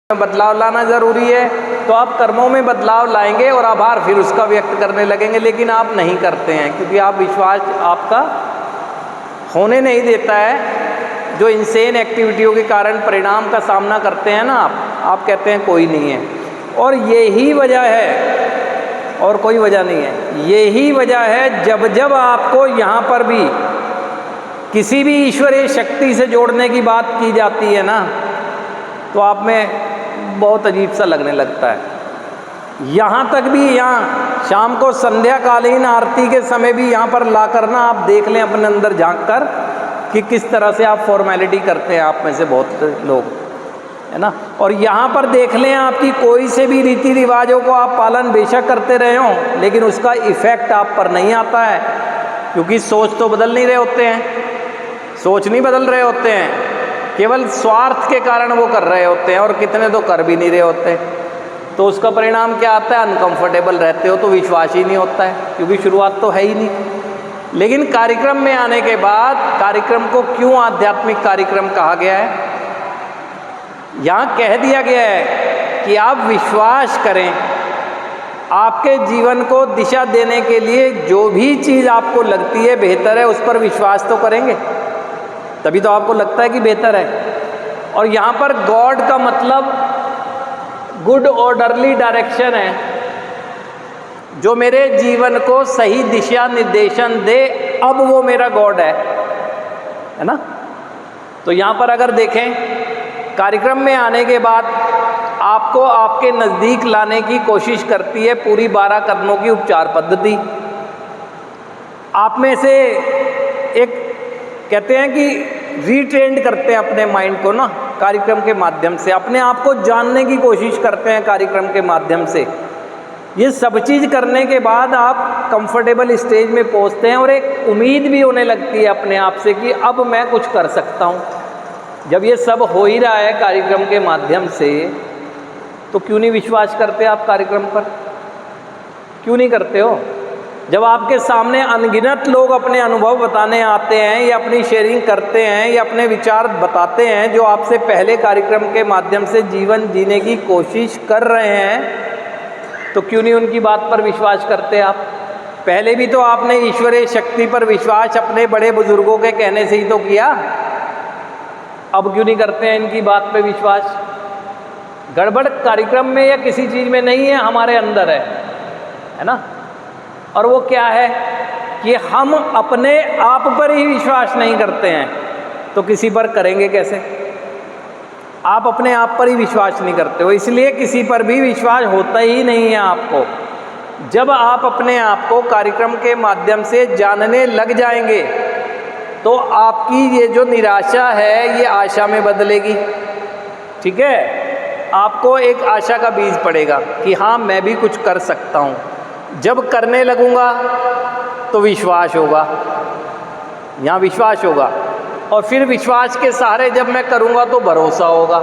बदलाव लाना ज़रूरी है, तो आप कर्मों में बदलाव लाएंगे और आभार फिर उसका व्यक्त करने लगेंगे। लेकिन आप नहीं करते हैं क्योंकि आप विश्वास आपका होने नहीं देता है। जो इंसेन एक्टिविटियों के कारण परिणाम का सामना करते हैं ना आप कहते हैं कोई नहीं है, और यही वजह है और कोई वजह नहीं है। यही वजह है जब जब आपको यहाँ पर भी किसी भी ईश्वरीय शक्ति से जोड़ने की बात की जाती है ना, तो आप में बहुत अजीब सा लगने लगता है। यहाँ तक भी, यहाँ शाम को संध्याकालीन आरती के समय भी यहाँ पर ला कर ना आप देख लें अपने अंदर झांक कर कि किस तरह से आप फॉर्मेलिटी करते हैं, आप में से बहुत लोग, है ना। और यहाँ पर देख लें आपकी कोई से भी रीति रिवाजों को आप पालन बेशक करते रहे हों, लेकिन उसका इफ़ेक्ट आप पर नहीं आता है, क्योंकि सोच तो बदल नहीं रहे होते हैं, सोच नहीं बदल रहे होते हैं, केवल स्वार्थ के कारण वो कर रहे होते हैं, और कितने तो कर भी नहीं रहे होते। तो उसका परिणाम क्या आता है? अनकंफर्टेबल रहते हो तो विश्वास ही नहीं होता है, क्योंकि शुरुआत तो है ही नहीं। लेकिन कार्यक्रम में आने के बाद, कार्यक्रम को क्यों आध्यात्मिक कार्यक्रम कहा गया है? यहाँ कह दिया गया है कि आप विश्वास करें, आपके जीवन को दिशा देने के लिए जो भी चीज़ आपको लगती है बेहतर है, उस पर विश्वास तो करेंगे, तभी तो आपको लगता है कि बेहतर है। और यहाँ पर गॉड का मतलब गुड ऑर्डरली डायरेक्शन है, जो मेरे जीवन को सही दिशा निर्देशन दे, अब वो मेरा गॉड है ना। तो यहाँ पर अगर देखें, कार्यक्रम में आने के बाद आपको आपके नज़दीक लाने की कोशिश करती है पूरी 12 कदमों की उपचार पद्धति। आप में से एक कहते हैं कि रीट्रेंड करते हैं अपने माइंड को ना, कार्यक्रम के माध्यम से अपने आप को जानने की कोशिश करते हैं कार्यक्रम के माध्यम से। ये सब चीज़ करने के बाद आप कंफर्टेबल स्टेज में पहुंचते हैं और एक उम्मीद भी होने लगती है अपने आप से कि अब मैं कुछ कर सकता हूं। जब ये सब हो ही रहा है कार्यक्रम के माध्यम से, तो क्यों नहीं विश्वास करते आप कार्यक्रम पर? क्यों नहीं करते हो? जब आपके सामने अनगिनत लोग अपने अनुभव बताने आते हैं या अपनी शेयरिंग करते हैं या अपने विचार बताते हैं, जो आपसे पहले कार्यक्रम के माध्यम से जीवन जीने की कोशिश कर रहे हैं, तो क्यों नहीं उनकी बात पर विश्वास करते आप? पहले भी तो आपने ईश्वरीय शक्ति पर विश्वास अपने बड़े बुजुर्गों के कहने से ही तो किया, अब क्यों नहीं करते हैं इनकी बात पे विश्वास? गड़बड़ कार्यक्रम में या किसी चीज़ में नहीं है, हमारे अंदर है ना। और वो क्या है कि हम अपने आप पर ही विश्वास नहीं करते हैं, तो किसी पर करेंगे कैसे? आप अपने आप पर ही विश्वास नहीं करते हो, इसलिए किसी पर भी विश्वास होता ही नहीं है आपको। जब आप अपने आप को कार्यक्रम के माध्यम से जानने लग जाएंगे, तो आपकी ये जो निराशा है ये आशा में बदलेगी। ठीक है, आपको एक आशा का बीज पड़ेगा कि हाँ मैं भी कुछ कर सकता हूँ। जब करने लगूँगा तो विश्वास होगा, यहाँ विश्वास होगा, और फिर विश्वास के सहारे जब मैं करूँगा तो भरोसा होगा।